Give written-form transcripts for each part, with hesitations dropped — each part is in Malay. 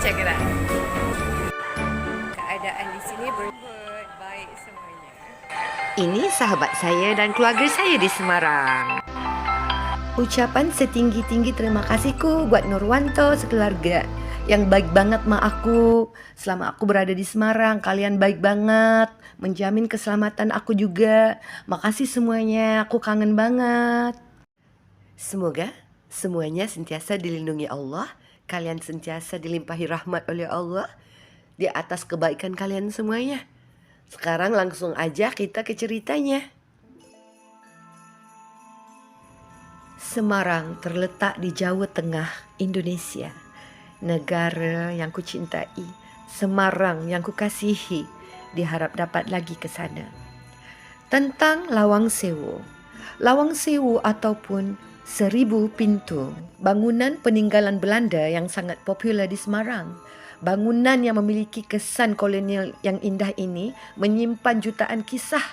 check it out. Keadaan di sini baik semuanya. Ini sahabat saya dan keluarga saya di Semarang. Ucapan setinggi-tinggi terima kasihku buat Nurwanto sekeluarga yang baik banget sama aku. Selama aku berada di Semarang, kalian baik banget, menjamin keselamatan aku juga. Makasih semuanya, aku kangen banget. Semoga semuanya sentiasa dilindungi Allah, kalian sentiasa dilimpahi rahmat oleh Allah di atas kebaikan kalian semuanya. Sekarang langsung aja kita ke ceritanya. Semarang terletak di Jawa Tengah, Indonesia. Negara yang kucintai, Semarang yang kukasihi, diharap dapat lagi ke sana. Tentang Lawang Sewu. Lawang Sewu ataupun 1000 Pintu, bangunan peninggalan Belanda yang sangat popular di Semarang. Bangunan yang memiliki kesan kolonial yang indah ini menyimpan jutaan kisah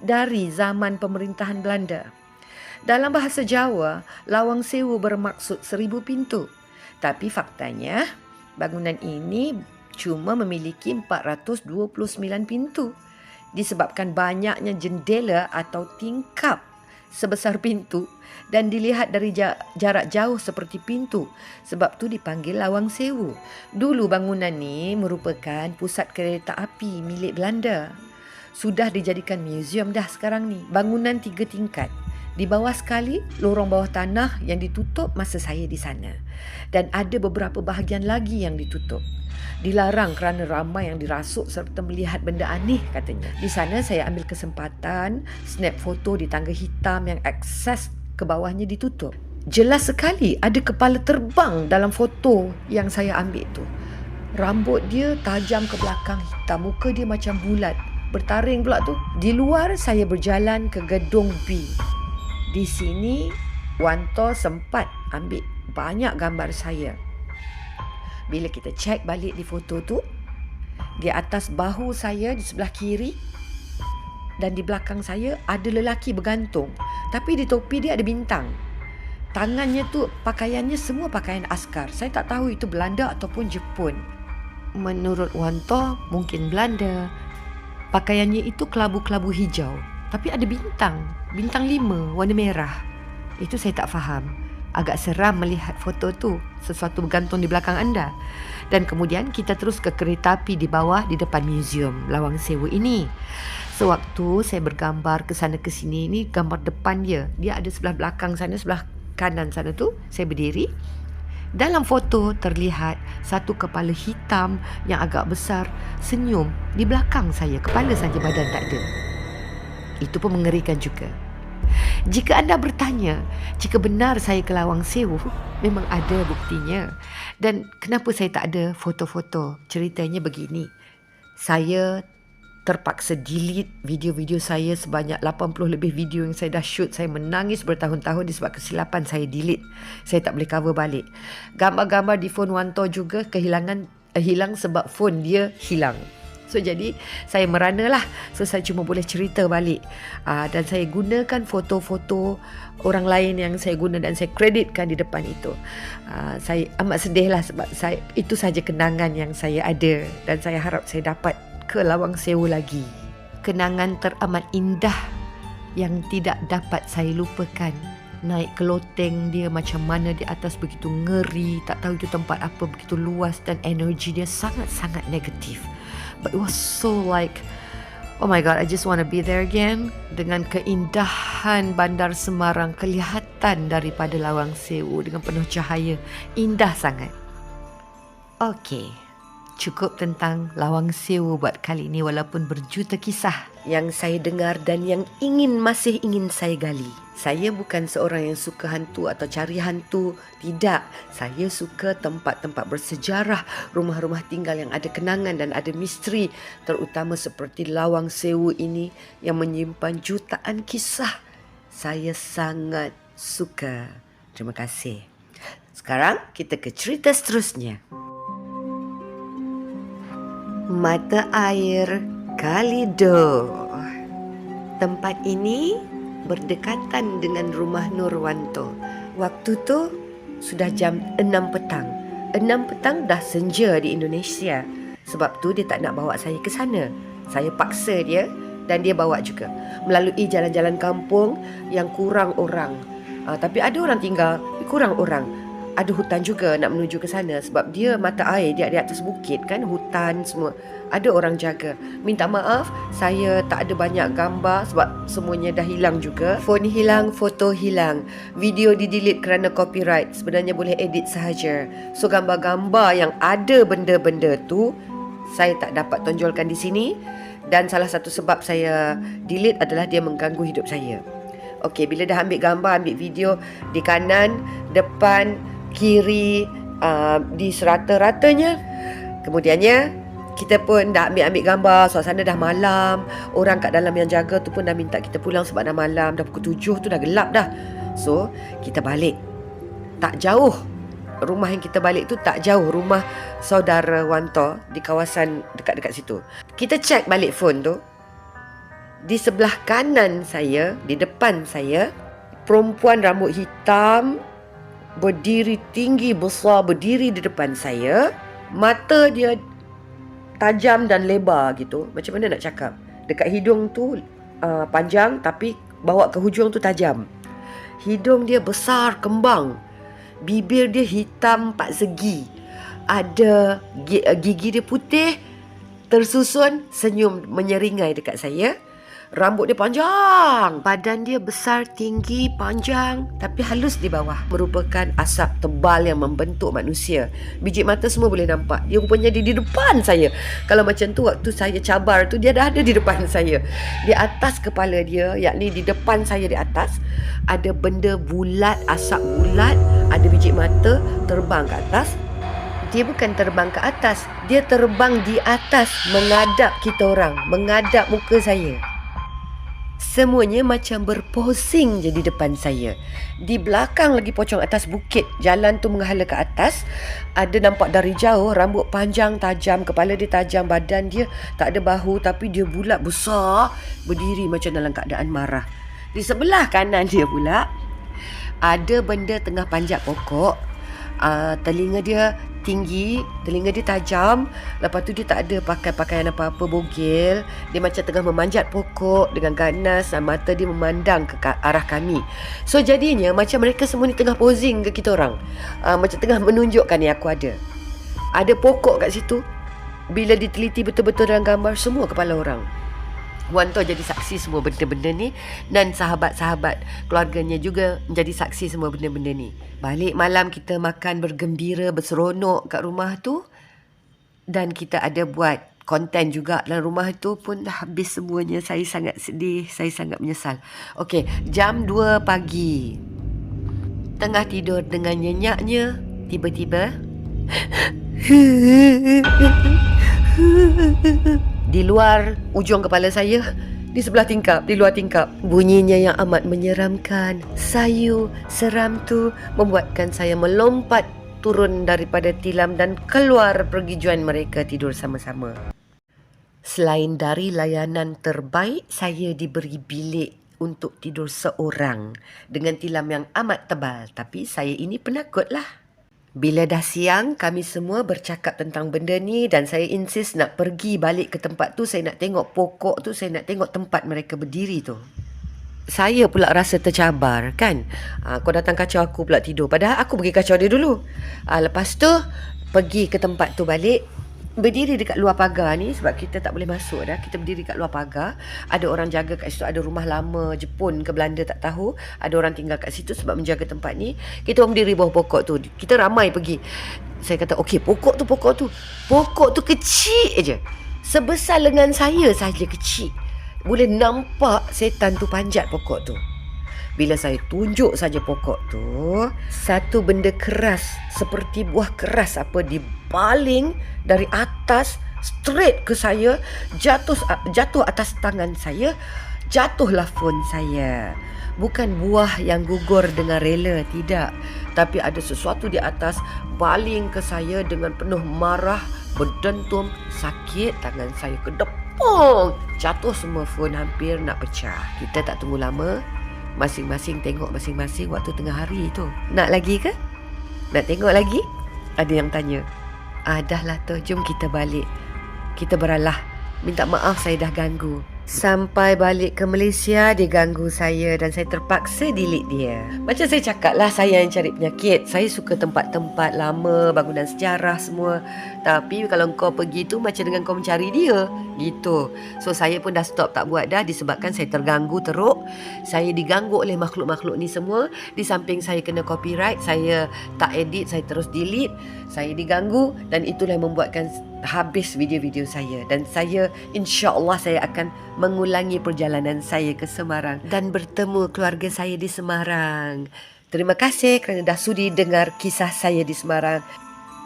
dari zaman pemerintahan Belanda. Dalam bahasa Jawa, Lawang Sewu bermaksud 1000 pintu. Tapi faktanya, bangunan ini cuma memiliki 429 pintu. Disebabkan banyaknya jendela atau tingkap sebesar pintu dan dilihat dari jarak jauh seperti pintu. Sebab tu dipanggil Lawang Sewu. Dulu bangunan ni merupakan pusat kereta api milik Belanda. Sudah dijadikan museum dah sekarang ni. Bangunan 3 tingkat. Di bawah sekali, lorong bawah tanah yang ditutup masa saya di sana. Dan ada beberapa bahagian lagi yang ditutup. Dilarang kerana ramai yang dirasuk serta melihat benda aneh katanya. Di sana saya ambil kesempatan snap foto di tangga hitam yang akses ke bawahnya ditutup. Jelas sekali ada kepala terbang dalam foto yang saya ambil tu. Rambut dia tajam ke belakang, hitam, muka dia macam bulat. Bertaring pula tu. Di luar saya berjalan ke gedung B. Di sini Wanto sempat ambil banyak gambar saya. Bila kita cek balik di foto tu, di atas bahu saya di sebelah kiri dan di belakang saya ada lelaki bergantung. Tapi di topi dia ada bintang. Tangannya tu pakaiannya semua pakaian askar. Saya tak tahu itu Belanda ataupun Jepun. Menurut Wanto mungkin Belanda. Pakaiannya itu kelabu-kelabu hijau. Tapi ada bintang. Bintang 5 warna merah. Itu saya tak faham. Agak seram melihat foto tu. Sesuatu bergantung di belakang anda. Dan kemudian kita terus ke kereta api di bawah di depan museum Lawang Sewu ini. Sewaktu saya bergambar ke sana ke sini, ni gambar depan dia. Dia ada sebelah belakang sana, sebelah kanan sana tu. Saya berdiri. Dalam foto terlihat satu kepala hitam yang agak besar senyum di belakang saya. Kepala saja, badan tak ada. Itu pun mengerikan juga. Jika anda bertanya, jika benar saya ke Lawang Sewu, memang ada buktinya. Dan kenapa saya tak ada foto-foto? Ceritanya begini. Saya terpaksa delete video-video saya sebanyak 80 lebih video yang saya dah shoot. Saya menangis bertahun-tahun disebab kesilapan saya delete. Saya tak boleh cover balik. Gambar-gambar di phone Wanto juga hilang sebab phone dia hilang. So jadi saya merana lah. So saya cuma boleh cerita balik. Dan saya gunakan foto-foto orang lain yang saya guna dan saya kreditkan di depan itu. Saya amat sedih lah sebab itu saja kenangan yang saya ada. Dan saya harap saya dapat ke Lawang Sewu lagi. Kenangan teramat indah yang tidak dapat saya lupakan. Naik ke loteng dia macam mana di atas begitu ngeri. Tak tahu itu tempat apa, begitu luas dan energi dia sangat-sangat negatif. But it was so like, oh my God, I just want to be there again. Dengan keindahan Bandar Semarang kelihatan daripada Lawang Sewu dengan penuh cahaya. Indah sangat. Okey, cukup tentang Lawang Sewu buat kali ini walaupun berjuta kisah yang saya dengar dan yang masih ingin saya gali. Saya bukan seorang yang suka hantu atau cari hantu. Tidak. Saya suka tempat-tempat bersejarah, rumah-rumah tinggal yang ada kenangan dan ada misteri. Terutama seperti Lawang Sewu ini yang menyimpan jutaan kisah. Saya sangat suka. Terima kasih. Sekarang kita ke cerita seterusnya. Mata Air Kalido. Tempat ini berdekatan dengan rumah Nurwanto. Waktu tu sudah jam 6 petang. 6 petang dah senja di Indonesia. Sebab tu dia tak nak bawa saya ke sana. Saya paksa dia dan dia bawa juga. Melalui jalan-jalan kampung yang kurang orang. Tapi ada orang tinggal, kurang orang. Ada hutan juga nak menuju ke sana. Sebab dia mata air, dia di atas bukit kan, hutan semua. Ada orang jaga. Minta maaf, saya tak ada banyak gambar sebab semuanya dah hilang juga. Phone hilang, foto hilang, video di-delete kerana copyright. Sebenarnya boleh edit sahaja. So gambar-gambar yang ada benda-benda tu saya tak dapat tonjolkan di sini. Dan salah satu sebab saya delete adalah dia mengganggu hidup saya. Okey, bila dah ambil gambar, ambil video di kanan, depan, kiri, di serata-ratanya, kemudiannya kita pun dah ambil gambar. Suasana dah malam. Orang kat dalam yang jaga tu pun dah minta kita pulang sebab dah malam. Dah pukul 7 tu dah gelap dah. So kita balik. Tak jauh. Rumah yang kita balik tu tak jauh rumah saudara Wanto di kawasan dekat-dekat situ. Kita cek balik phone tu. Di sebelah kanan saya, di depan saya, perempuan rambut hitam, berdiri tinggi besar, berdiri di depan saya. Mata dia tajam dan lebar gitu. Macam mana nak cakap? Dekat hidung tu panjang tapi bawa ke hujung tu tajam. Hidung dia besar kembang. Bibir dia hitam 4 segi. Ada gigi dia putih, tersusun, senyum menyeringai dekat saya. Rambut dia panjang. Badan dia besar, tinggi, panjang tapi halus di bawah. Merupakan asap tebal yang membentuk manusia. Biji mata semua boleh nampak. Dia rupanya di depan saya. Kalau macam tu waktu saya cabar tu, dia dah ada di depan saya. Di atas kepala dia, yakni di depan saya di atas, ada benda bulat, asap bulat. Ada biji mata terbang ke atas. Dia bukan terbang ke atas, dia terbang di atas, menghadap kita orang, menghadap muka saya. Semuanya macam berposing je di depan saya. Di belakang lagi pocong atas bukit, jalan tu menghala ke atas. Ada nampak dari jauh, rambut panjang tajam, kepala dia tajam, badan dia tak ada bahu tapi dia bulat besar, berdiri macam dalam keadaan marah. Di sebelah kanan dia pula ada benda tengah panjat pokok. Telinga dia tinggi, telinga dia tajam. Lepas tu dia tak ada pakai pakaian apa-apa, bogel. Dia macam tengah memanjat pokok dengan ganas. Mata dia memandang ke arah kami. So jadinya macam mereka semua ni tengah posing ke kita orang, macam tengah menunjukkan ni aku ada. Ada pokok kat situ. Bila diteliti betul-betul dalam gambar, semua kepala orang. Wanto jadi saksi semua benda-benda ni. Dan sahabat-sahabat keluarganya juga menjadi saksi semua benda-benda ni. Balik malam kita makan bergembira, berseronok kat rumah tu. Dan kita ada buat konten juga dalam rumah tu pun dah habis semuanya. Saya sangat sedih, saya sangat menyesal. Okey, jam 2 pagi. Tengah tidur dengan nyenyaknya, tiba-tiba di luar ujung kepala saya, di sebelah tingkap, di luar tingkap, bunyinya yang amat menyeramkan, sayu, seram tu membuatkan saya melompat turun daripada tilam dan keluar pergi join mereka tidur sama-sama. Selain dari layanan terbaik, saya diberi bilik untuk tidur seorang dengan tilam yang amat tebal. Tapi saya ini penakutlah. Bila dah siang, kami semua bercakap tentang benda ni dan saya insist nak pergi balik ke tempat tu. Saya nak tengok pokok tu, saya nak tengok tempat mereka berdiri tu. Saya pula rasa tercabar kan. Kau datang kacau aku pula tidur. Padahal aku pergi kacau dia dulu. Lepas tu, pergi ke tempat tu balik. Berdiri dekat luar pagar ni sebab kita tak boleh masuk dah. Kita berdiri kat luar pagar. Ada orang jaga kat situ. Ada rumah lama Jepun ke Belanda tak tahu. Ada orang tinggal kat situ sebab menjaga tempat ni. Kita orang berdiri bawah pokok tu. Kita ramai pergi. Saya kata okey, pokok tu. Pokok tu kecil je. Sebesar lengan saya saja kecil. Boleh nampak setan tu panjat pokok tu. Bila saya tunjuk saja pokok tu, satu benda keras seperti buah keras dibaling dari atas straight ke saya, jatuh atas tangan saya, jatuhlah phone saya. Bukan buah yang gugur dengan rela, tidak. Tapi ada sesuatu di atas baling ke saya dengan penuh marah, berdentum, sakit, tangan saya kedepong. Jatuh semua phone, hampir nak pecah. Kita tak tunggu lama. Masing-masing tengok masing-masing waktu tengah hari tu. Nak lagi ke? Nak tengok lagi? Ada yang tanya. Dah lah tu, jom kita balik. Kita beralah. Minta maaf saya dah ganggu. Sampai balik ke Malaysia, dia ganggu saya dan saya terpaksa delete dia. Macam saya cakap lah, saya yang cari penyakit. Saya suka tempat-tempat lama, bangunan sejarah semua. Tapi kalau kau pergi tu macam dengan kau mencari dia. Gitu. So saya pun dah stop tak buat dah disebabkan saya terganggu teruk. Saya diganggu oleh makhluk-makhluk ni semua. Di samping saya kena copyright, saya tak edit, saya terus delete. Saya diganggu dan itulah yang membuatkan habis video-video saya. Dan saya, insya-Allah saya akan mengulangi perjalanan saya ke Semarang dan bertemu keluarga saya di Semarang. Terima kasih kerana dah sudi dengar kisah saya di Semarang.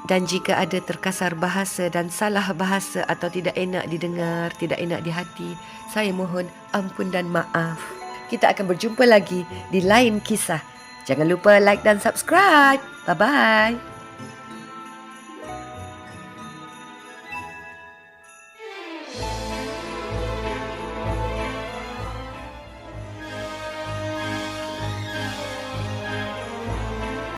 Dan jika ada terkasar bahasa dan salah bahasa atau tidak enak didengar, tidak enak di hati, saya mohon ampun dan maaf. Kita akan berjumpa lagi di lain kisah. Jangan lupa like dan subscribe. Bye-bye.